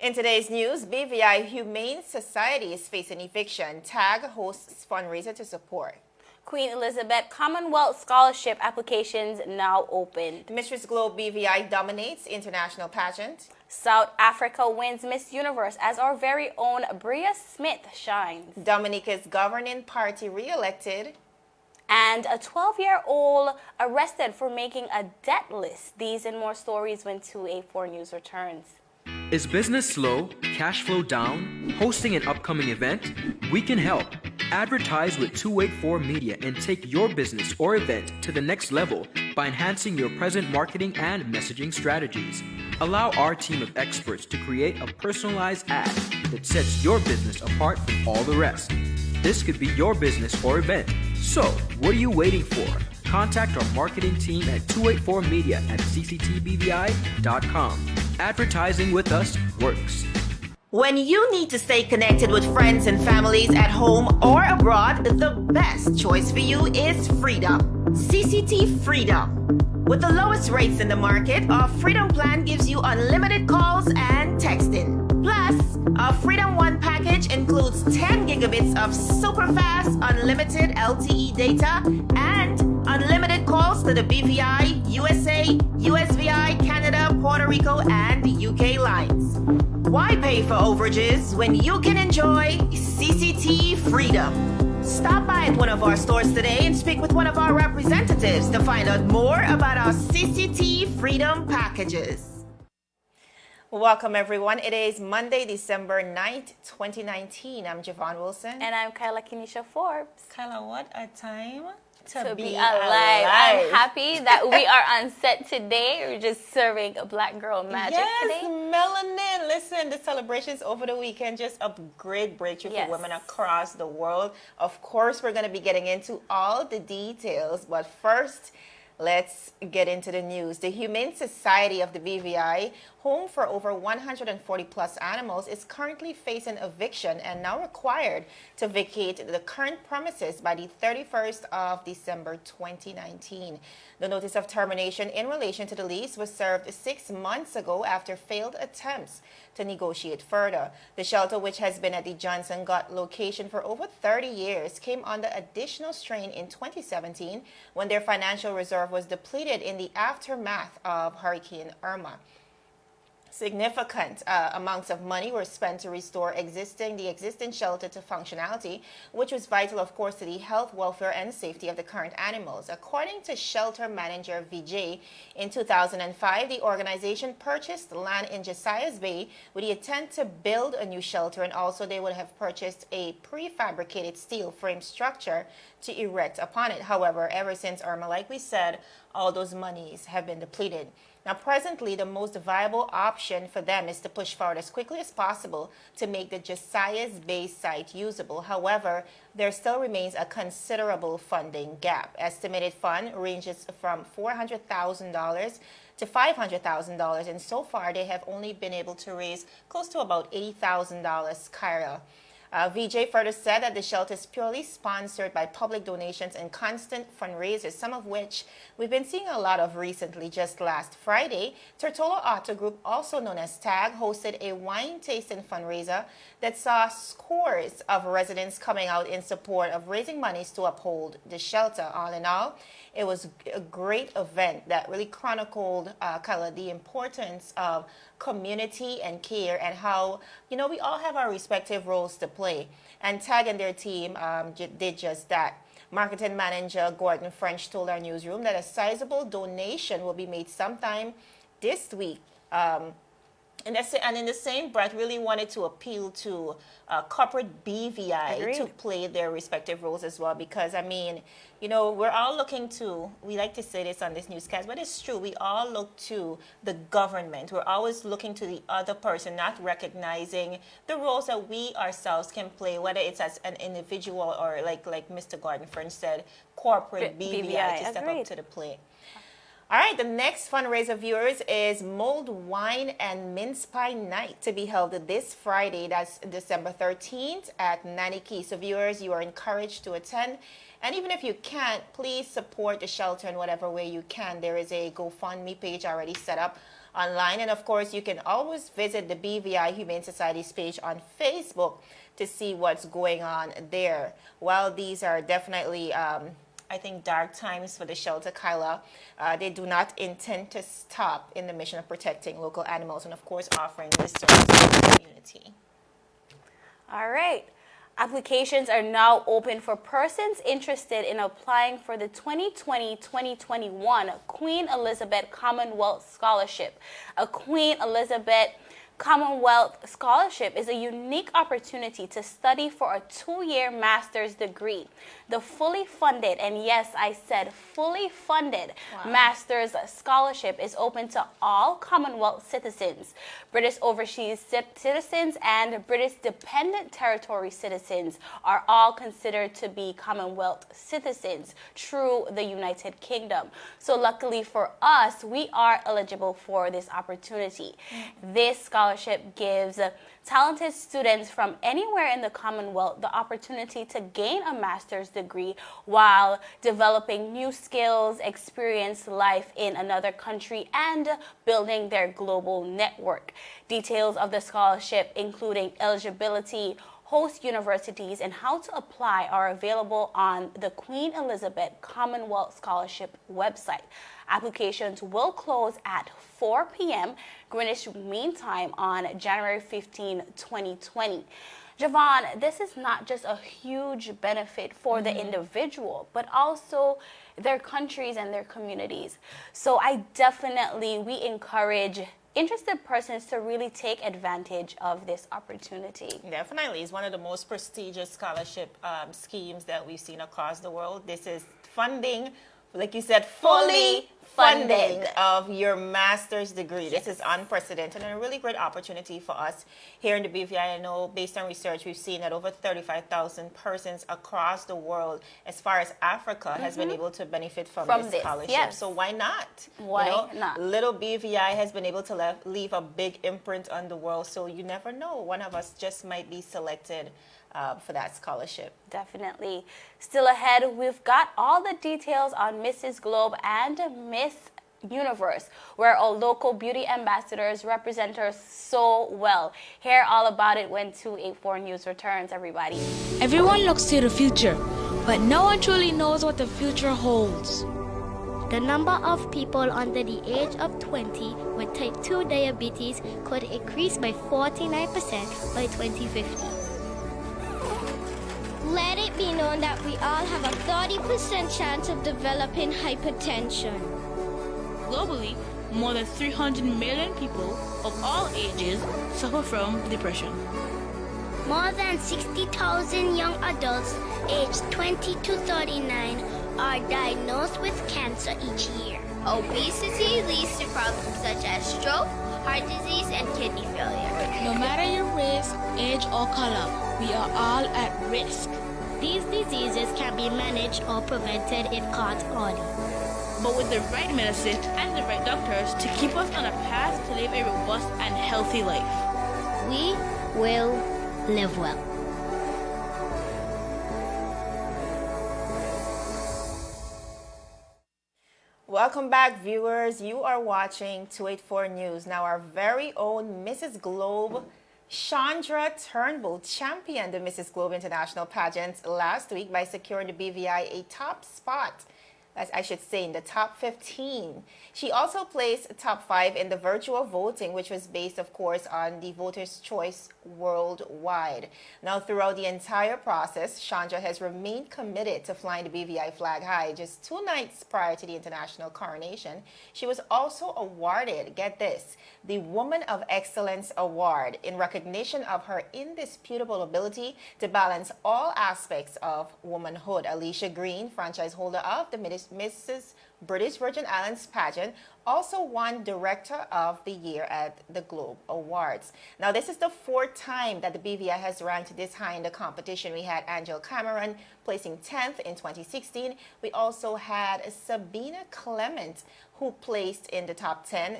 In today's news, BVI Humane Society is facing eviction. TAG hosts fundraiser to support. Queen Elizabeth Commonwealth scholarship applications now opened. Mistress Globe BVI dominates international pageant. South Africa wins Miss Universe as our very own Bria Smith Shines. Dominica's governing party re-elected. And a 12-year-old arrested for making a debt list. These and more stories when 284 News returns. Is business slow, cash flow down, hosting an upcoming event? We can help. Advertise with 284 Media and take your business or event to the next level by enhancing your present marketing and messaging strategies. Allow our team of experts to create a personalized ad that sets your business apart from all the rest. This could be your business or event. So, what are you waiting for? Contact our marketing team at 284media at cctbvi.com. Advertising with us works. When you need to stay connected with friends and families at home or abroad, the best choice for you is Freedom. CCT Freedom. With the lowest rates in the market, our Freedom plan gives you unlimited calls and texting. Plus, our Freedom One package includes 10 gigabits of super fast, unlimited LTE data and unlimited calls to the BVI, USA, USVI, Canada, Puerto Rico, and UK lines. Why pay for overages when you can enjoy CCT Freedom? Stop by at one of our stores today and speak with one of our representatives to find out more about our CCT Freedom packages. Welcome, everyone. It is Monday, December 9th, 2019. I'm Javon Wilson. And I'm Kyla Kenesha Forbes. Kyla, what a time to be alive. I'm happy that we are on set today. We're just serving a black girl magic today. Melanin. Listen, the celebrations over the weekend, just a great breakthrough for women across the world. Of course, we're going to be getting into all the details, but first, let's get into the news. The Humane Society of the BVI, home for over 140 plus animals, is currently facing eviction and now required to vacate the current premises by the 31st of December 2019. The notice of termination in relation to the lease was served 6 months ago after failed attempts to negotiate further. The shelter, which has been at the Johnson Gott location for over 30 years, came under additional strain in 2017 when their financial reserve was depleted in the aftermath of Hurricane Irma. Significant amounts of money were spent to restore the existing shelter to functionality, which was vital, of course, to the health, welfare, and safety of the current animals. According to shelter manager VJ, in 2005, the organization purchased land in Josiah's Bay with the intent to build a new shelter, and also they would have purchased a prefabricated steel frame structure to erect upon it. However, ever since Irma, like we said, all those monies have been depleted. Now, presently, the most viable option for them is to push forward as quickly as possible to make the Josiah's Bay site usable. However, there still remains a considerable funding gap. Estimated fund ranges from $400,000 to $500,000, and so far they have only been able to raise close to about $80,000 Kyra. VJ further said that the shelter is purely sponsored by public donations and constant fundraisers, some of which we've been seeing a lot of recently. Just last Friday, Tortola Auto Group, also known as TAG, hosted a wine tasting fundraiser that saw scores of residents coming out in support of raising monies to uphold the shelter. All in all, it was a great event that really chronicled the importance of community and care and how, we all have our respective roles to play. And TAG and their team did just that. Marketing manager Gordon French told our newsroom that a sizable donation will be made sometime this week. And in the same breath, really wanted to appeal to corporate BVI to play their respective roles as well. Because, we're all looking to, we like to say this on this newscast, but it's true. We all look to the government. We're always looking to the other person, not recognizing the roles that we ourselves can play, whether it's as an individual or, like Mr. Gordon French said, corporate BVI to step up to the plate. All right, the next fundraiser, viewers, is Mulled Wine and Mince Pie Night to be held this Friday. That's December 13th at Nanny Key. So, viewers, you are encouraged to attend And even if you can't, please support the shelter in whatever way you can. There is a GoFundMe page already set up online. And of course, you can always visit the BVI Humane Society's page on Facebook to see what's going on there. While these are definitely, I think, dark times for the shelter, Kyla, they do not intend to stop in the mission of protecting local animals and, of course, offering this service to the community. All right. Applications are now open for persons interested in applying for the 2020-2021 Queen Elizabeth Commonwealth Scholarship. A Queen Elizabeth Commonwealth Scholarship is a unique opportunity to study for a 2-year master's degree. The fully funded, and yes, I said fully funded, master's scholarship is open to all Commonwealth citizens, British overseas citizens, and British dependent territory citizens are all considered to be Commonwealth citizens through the United Kingdom. So luckily for us, we are eligible for this opportunity. This scholarship gives talented students from anywhere in the Commonwealth the opportunity to gain a master's degree while developing new skills, experience life in another country, and building their global network. Details of the scholarship, including eligibility, host universities, and how to apply are available on the Queen Elizabeth Commonwealth Scholarship website. Applications will close at 4 p.m. Greenwich Mean Time on January 15, 2020. Javon, this is not just a huge benefit for the individual, but also their countries and their communities. So we encourage interested persons to really take advantage of this opportunity. Definitely. It's one of the most prestigious scholarship schemes that we've seen across the world. This is funding, like you said, fully funding of your master's degree. Yes. This is unprecedented and a really great opportunity for us here in the BVI. I know based on research, we've seen that over 35,000 persons across the world, as far as Africa, has been able to benefit from this scholarship. Yes. So why not? Why not? Little BVI has been able to leave a big imprint on the world. So you never know. One of us just might be selected for that scholarship. Definitely. Still ahead, we've got all the details on Mrs. Globe and Miss Universe, where our local beauty ambassadors represent her so well. Hear all about it when 284 News returns, everybody. Everyone looks to the future, but no one truly knows what the future holds. The number of people under the age of 20 with type 2 diabetes could increase by 49% by 2050. Let it be known that we all have a 30% chance of developing hypertension. Globally, more than 300 million people of all ages suffer from depression. More than 60,000 young adults aged 20 to 39 are diagnosed with cancer each year. Obesity leads to problems such as stroke, heart disease, and kidney failure. No matter your race, age, or color, we are all at risk. These diseases can be managed or prevented if caught early. But with the right medicine and the right doctors to keep us on a path to live a robust and healthy life, we will live well. Welcome back, viewers. You are watching 284 News. Now, our very own Mrs. Globe, Chandra Turnbull, championed the Mrs. Globe International pageant last week by securing the BVI a top spot, as I should say, in the top 15. She also placed top 5 in the virtual voting, which was based, of course, on the voters' choice worldwide. Now, throughout the entire process, Chandra has remained committed to flying the BVI flag high. Just 2 nights prior to the international coronation, she was also awarded, get this, the Woman of Excellence Award in recognition of her indisputable ability to balance all aspects of womanhood. Alicia Green, franchise holder of the Mrs. British Virgin Islands pageant, also won Director of the Year at the Globe Awards. Now, this is the 4th time that the BVI has ranked this high in the competition. We had Angela Cameron placing 10th in 2016. We also had Sabina Clement, who placed in the top 10.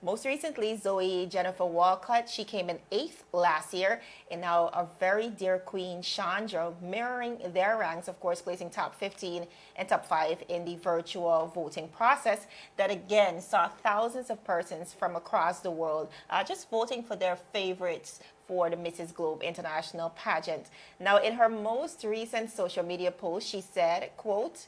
Most recently, Zoe Jennifer Walcott, she came in 8th last year. And now our very dear queen, Chandra, mirroring their ranks, of course, placing top 15 and top 5 in the virtual voting process that, again, saw thousands of persons from across the world just voting for their favorites for the Mrs. Globe International pageant. Now, in her most recent social media post, she said, quote,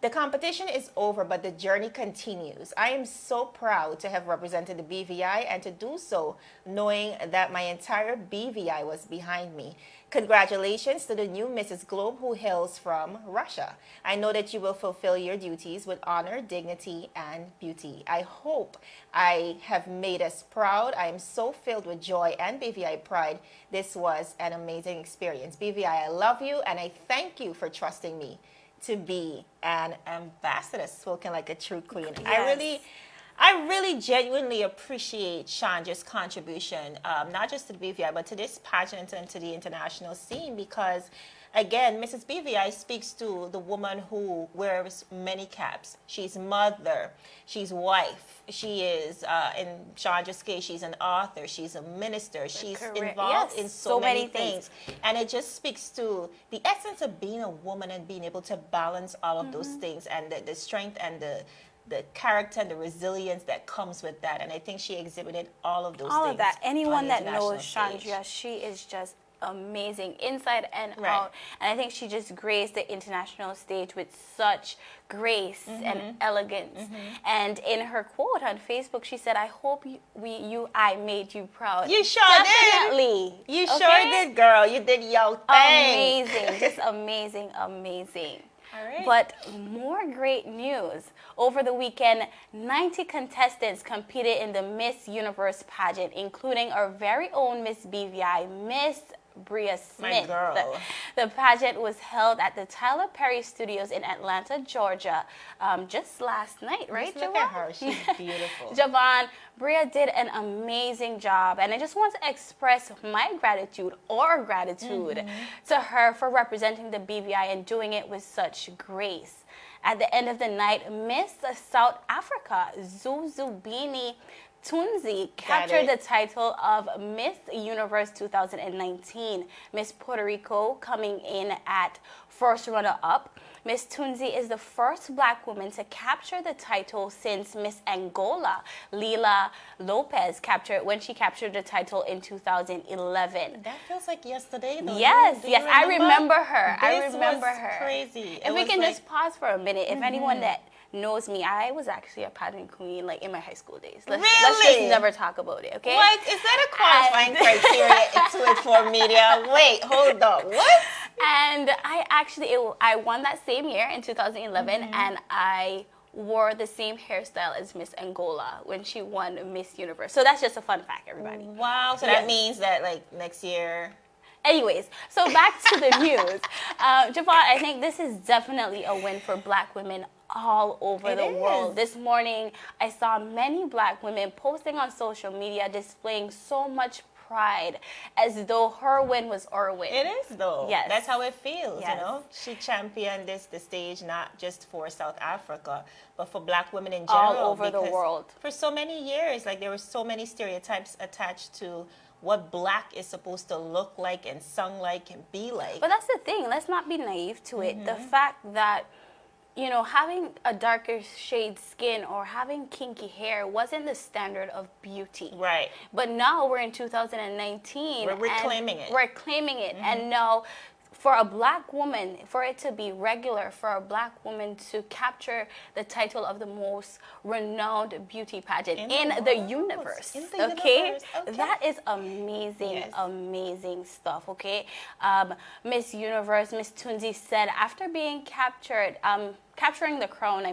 "The competition is over, but the journey continues. I am so proud to have represented the BVI and to do so knowing that my entire BVI was behind me. Congratulations to the new Mrs. Globe who hails from Russia. I know that you will fulfill your duties with honor, dignity, and beauty. I hope I have made us proud. I am so filled with joy and BVI pride. This was an amazing experience. BVI, I love you and I thank you for trusting me to be an ambassador," spoken like a true queen. Yes. I really genuinely appreciate Chandra's contribution, not just to the BVI, but to this pageant and to the international scene, because again, Mrs. BVI speaks to the woman who wears many caps. She's mother, she's wife, she is, in Chandra's case, she's an author, she's a minister, she's involved in so many things. And it just speaks to the essence of being a woman and being able to balance all of those things, and the strength and the character and the resilience that comes with that. And I think she exhibited all of those things. All of that. Anyone that knows international stage. Chandra, she is just amazing inside and out, and I think she just graced the international stage with such grace and elegance. And in her quote on Facebook, she said, "I hope I made you proud." You sure Definitely. did. You sure did, girl. You did your thing. Amazing, just amazing, amazing. All right. But more great news. Over the weekend, 90 contestants competed in the Miss Universe pageant, including our very own Miss BVI, Miss Bria Smith. My girl. The pageant was held at the Tyler Perry Studios in Atlanta, Georgia, just last night, right, Just look Javon? at her. She's beautiful. Javon, Bria did an amazing job, and I just want to express my gratitude to her for representing the BVI and doing it with such grace. At the end of the night, Miss South Africa, Zuzubini Tunzi, captured the title of Miss Universe 2019. Miss Puerto Rico coming in at first runner-up. Miss Tunzi is the first black woman to capture the title since Miss Angola, Lila Lopez, captured the title in 2011. That feels like yesterday, though. Yes, Do you yes, I remember her. I remember was her. Crazy. If we can just pause for a minute, if anyone that knows me, I was actually a pageant queen, like in my high school days. Let's just never talk about it, okay? What? Is that a qualifying criteria to it for media? Wait, hold on. What? And I won that same year in 2011, and I wore the same hairstyle as Miss Angola when she won Miss Universe. So that's just a fun fact, everybody. Wow. So that means that like next year. Anyways, so back to the news. Javon, I think this is definitely a win for black women all over the world. This morning, I saw many black women posting on social media displaying so much pride as though her win was our win. It is, though. Yes. That's how it feels, Yes. you know? She championed the stage not just for South Africa, but for black women in general. All over the because world. For so many years, like there were so many stereotypes attached to what black is supposed to look like and sung like and be like. But that's the thing. Let's not be naive to it. The fact that, you know, having a darker shade skin or having kinky hair wasn't the standard of beauty. Right. But now we're in 2019. We're reclaiming it. We're claiming it. And now, for a black woman, for it to be regular for a black woman to capture the title of the most renowned beauty pageant in the universe, okay? That is amazing, amazing stuff, okay? Miss Universe, Miss Tunzi said, after being capturing the crown,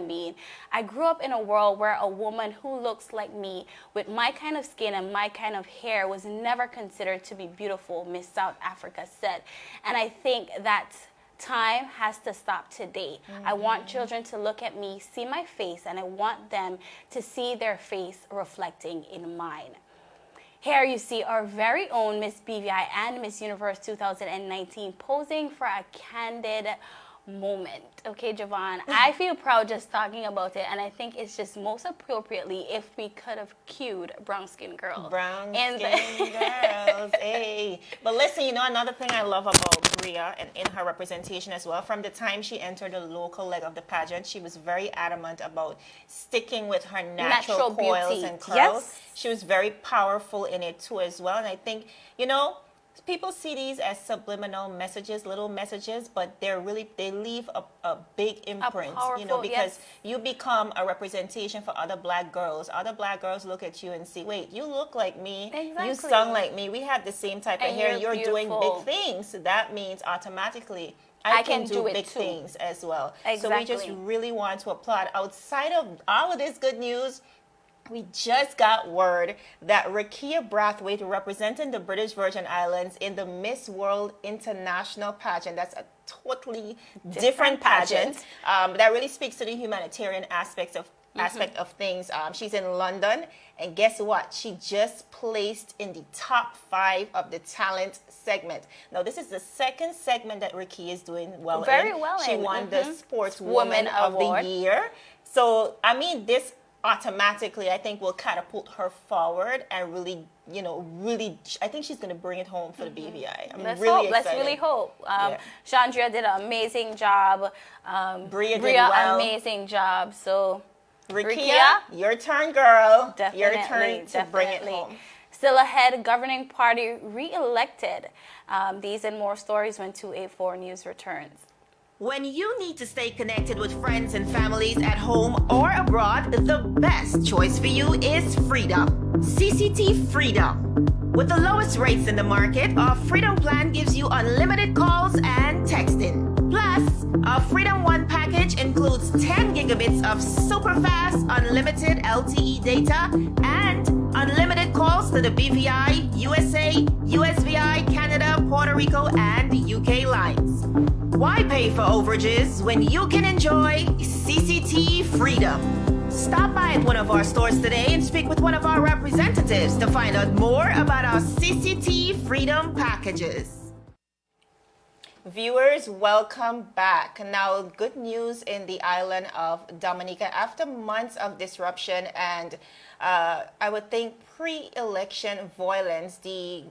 I grew up in a world where a woman who looks like me with my kind of skin and my kind of hair was never considered to be beautiful, Miss South Africa said. And I think that time has to stop today. I want children to look at me, see my face, and I want them to see their face reflecting in mine. Here you see our very own Miss BVI and Miss Universe 2019 posing for a candid moment. Okay, Javon, I feel proud just talking about it, and I think it's just most appropriately if we could have cued brown skin girls. Brown skin girls, hey. But listen, you know, another thing I love about Bria and in her representation as well, from the time she entered the local leg of the pageant, she was very adamant about sticking with her natural coils beauty. and curls. Yes. She was very powerful in it too as well, and I think, you know, people see these as subliminal messages, little messages, but they leave a big imprint, you know, because you become a representation for other black girls. Other black girls look at you and see, wait, you look like me, you sung like me, we have the same type of hair, you're doing big things. So that means automatically I can do big things as well. Exactly. So we just really want to applaud. Outside of all of this good news, we just got word that Rakia Brathwaite, representing the British Virgin Islands in the Miss World International pageant, that's a totally different pageant. That really speaks to the humanitarian aspect of things. She's in London, and guess what? She just placed in the top 5 of the talent segment. Now, this is the second segment that Rakia is doing well very well in. She won the Sportswoman of the Year. So, I mean, this automatically, I think, will catapult her forward and really, you know, I think she's going to bring it home for the BVI. I'm really excited. Let's really hope. Chandra did an amazing job. Bria did well. Amazing job. So, Rakia, your turn, girl. Definitely, your turn to bring it home. Still ahead, governing party re-elected. These and more stories when 284 News returns. When you need to stay connected with friends and families at home or abroad, the best choice for you is Freedom. CCT Freedom. With the lowest rates in the market, our Freedom plan gives you unlimited calls and texting. Plus, our Freedom One package includes 10 gigabits of super fast, unlimited LTE data and unlimited calls to the BVI, USA, USVI, Canada, Puerto Rico, and UK lines. Why pay for overages when you can enjoy CCT Freedom? Stop by at one of our stores today and speak with one of our representatives to find out more about our CCT Freedom packages. Viewers, welcome back. Now, good news in the island of Dominica. After months of disruption and I would think pre-election violence, the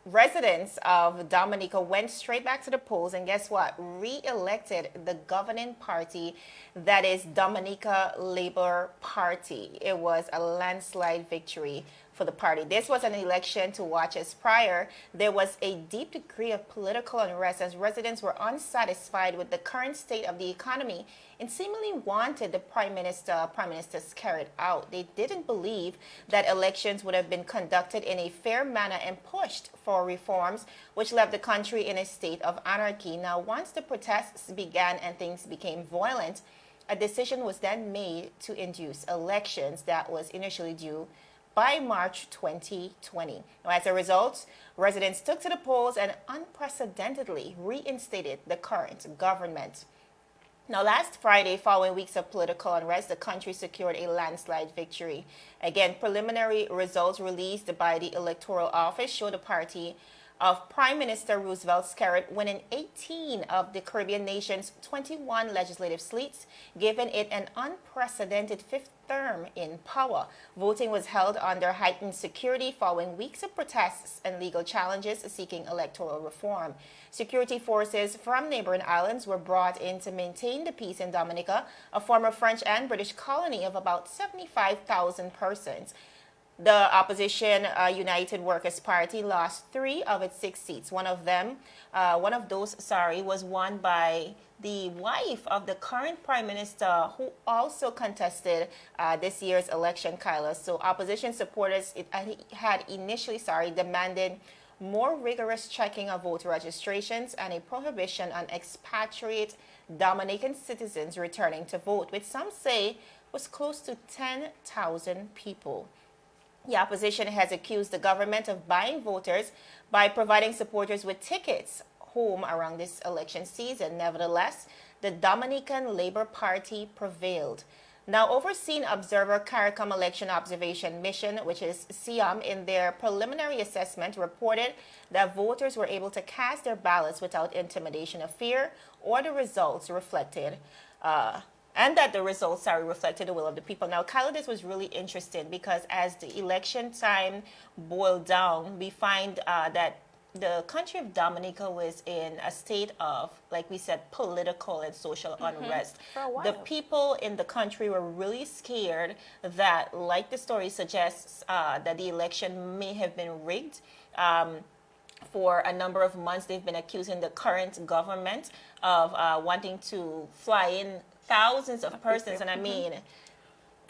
residents of Dominica went straight back to the polls and guess what? Re-elected the governing party, that is Dominica Labour Party. It was a landslide victory for the party. This was an election to watch as prior. There was a deep degree of political unrest as residents were unsatisfied with the current state of the economy and seemingly wanted the prime ministers carried out. They didn't believe that elections would have been conducted in a fair manner and pushed for reforms, which left the country in a state of anarchy. Now, once the protests began and things became violent, a decision was then made to induce elections that was initially due by March 2020. Now, as a result, residents took to the polls and unprecedentedly reinstated the current government. Now, last Friday, following weeks of political unrest, the country secured a landslide victory. Again, preliminary results released by the Electoral Office show the party of Prime Minister Roosevelt Skerritt winning 18 of the Caribbean nation's 21 legislative seats, giving it an unprecedented fifth term in power. Voting was held under heightened security following weeks of protests and legal challenges seeking electoral reform. Security forces from neighboring islands were brought in to maintain the peace in Dominica, a former French and British colony of about 75,000 persons. The opposition United Workers' Party lost 3 of its 6 seats. One of those was won by the wife of the current prime minister, who also contested this year's election, Kyla. So opposition supporters had initially demanded more rigorous checking of voter registrations and a prohibition on expatriate Dominican citizens returning to vote, which some say was close to 10,000 people. The opposition has accused the government of buying voters by providing supporters with tickets home around this election season. Nevertheless, the Dominican Labour Party prevailed. Now, overseeing observer CARICOM Election Observation Mission, which is CIOM, in their preliminary assessment reported that voters were able to cast their ballots without intimidation or fear, or the results reflected, reflected the will of the people. Now, Khalidis was really interested because as the election time boiled down, we find that the country of Dominica was in a state of, like we said, political and social unrest. For a while. The people in the country were really scared that, like the story suggests, that the election may have been rigged. For a number of months, they've been accusing the current government of wanting to fly in thousands of persons, and I mean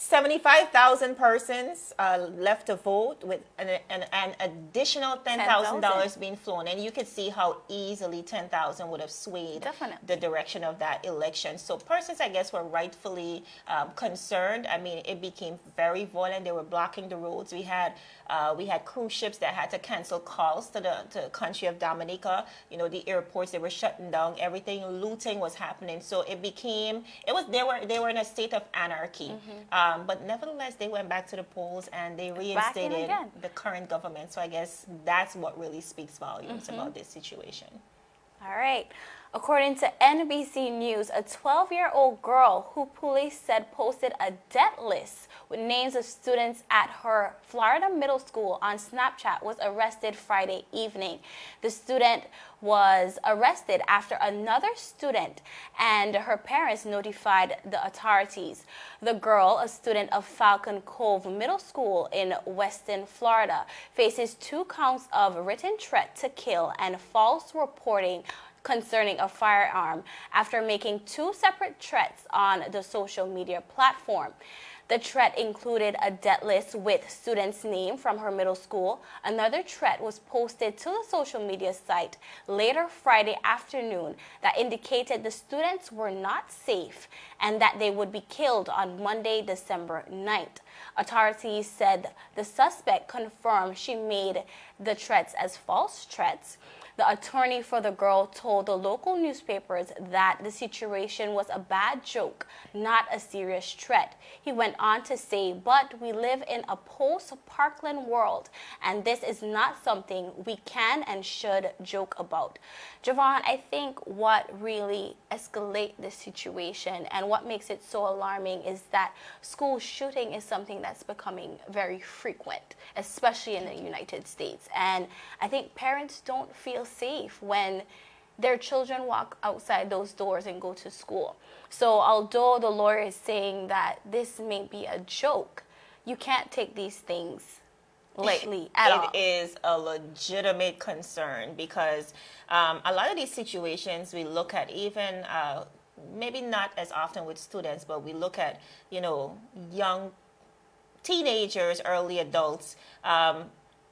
75,000 persons left to vote, with an additional $10,000 being flown. And you could see how easily 10,000 would have swayed the direction of that election. So persons, I guess, were rightfully concerned. I mean, it became very violent. They were blocking the roads. We had cruise ships that had to cancel calls to the country of Dominica. You know, the airports, they were shutting down everything. Looting was happening. So they were in a state of anarchy. But nevertheless, they went back to the polls and they reinstated the current government. So I guess that's what really speaks volumes about this situation. All right. According to NBC News, a 12-year-old girl who police said posted a debt list with names of students at her Florida middle school on Snapchat was arrested Friday evening. The student was arrested after another student and her parents notified the authorities. The girl, a student of Falcon Cove Middle School in Weston, Florida, faces 2 counts of written threat to kill and false reporting concerning a firearm after making 2 separate threats on the social media platform. The threat included a debt list with students' name from her middle school. Another threat was posted to the social media site later Friday afternoon that indicated the students were not safe and that they would be killed on Monday, December 9th. Authorities said the suspect confirmed she made the threats as false threats. The attorney for the girl told the local newspapers that the situation was a bad joke, not a serious threat. He went on to say, "But we live in a post-Parkland world, and this is not something we can and should joke about." Javon, I think what really escalates this situation and what makes it so alarming is that school shooting is something that's becoming very frequent, especially in the United States. And I think parents don't feel safe when their children walk outside those doors and go to school. So although the lawyer is saying that this may be a joke, you can't take these things lightly at all. It is a legitimate concern because a lot of these situations we look at, even maybe not as often with students, but we look at, young teenagers, early adults,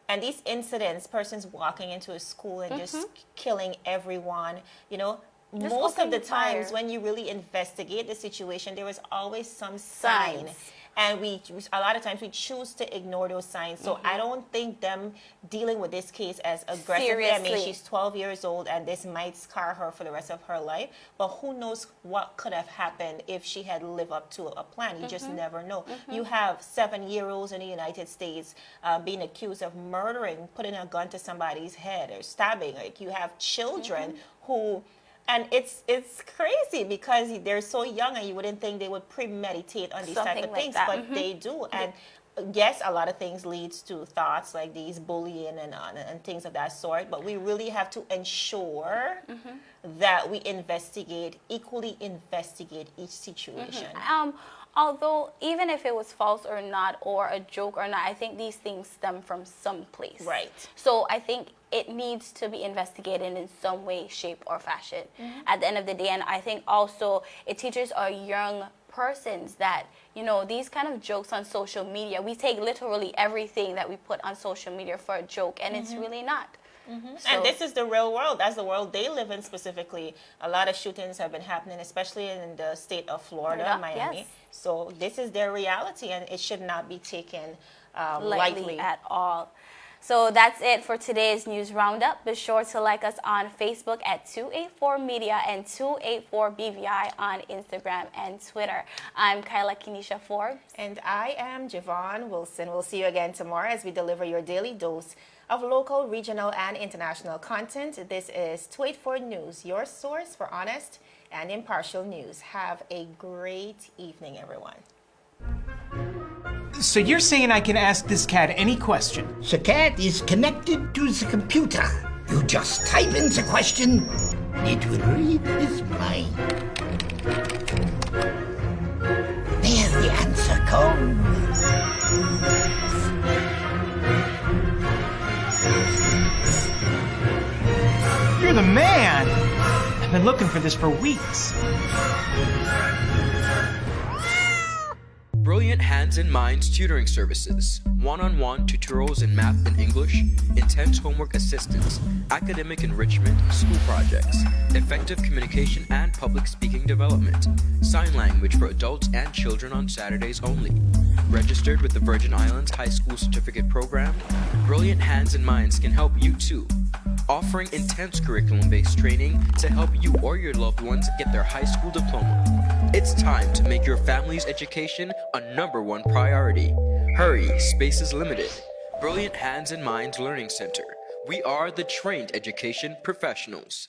and these incidents, persons walking into a school and just killing everyone, most of the times when you really investigate the situation, there was always some sign. And a lot of times we choose to ignore those signs. So I don't think them dealing with this case as aggressively. Seriously. I mean, she's 12 years old and this might scar her for the rest of her life. But who knows what could have happened if she had lived up to a plan. You just never know. You have 7-year-olds in the United States being accused of murdering, putting a gun to somebody's head or stabbing. Like, you have children who... And it's crazy because they're so young and you wouldn't think they would premeditate on these type of things, but they do. And yes, a lot of things leads to thoughts like these bullying and things of that sort, but we really have to ensure that we equally investigate each situation. Although, even if it was false or not, or a joke or not, I think these things stem from someplace. Right. So I think it needs to be investigated in some way, shape, or fashion at the end of the day. And I think also it teaches our young persons that, these kind of jokes on social media, we take literally everything that we put on social media for a joke, and it's really not. So, and this is the real world. That's the world they live in specifically. A lot of shootings have been happening, especially in the state of Florida, Miami. Yes. So this is their reality, and it should not be taken lightly at all. So that's it for today's news roundup. Be sure to like us on Facebook at 284 Media and 284 BVI on Instagram and Twitter. I'm Kyla Kenesha Forbes. And I am Javon Wilson. We'll see you again tomorrow as we deliver your daily dose of local, regional, and international content. This is 284 News, your source for honest and impartial news. Have a great evening, everyone. So you're saying I can ask this cat any question? The cat is connected to the computer. You just type in the question, it will read his mind. There the answer comes. You're the man! I've been looking for this for weeks. Brilliant Hands and Minds tutoring services, one-on-one tutorials in math and English, intense homework assistance, academic enrichment, school projects, effective communication and public speaking development, sign language for adults and children on Saturdays only. Registered with the Virgin Islands High School Certificate Program, Brilliant Hands and Minds can help you too. Offering intense curriculum-based training to help you or your loved ones get their high school diploma. It's time to make your family's education a #1 priority. Hurry, space is limited. Brilliant Hands and Minds Learning Center. We are the trained education professionals.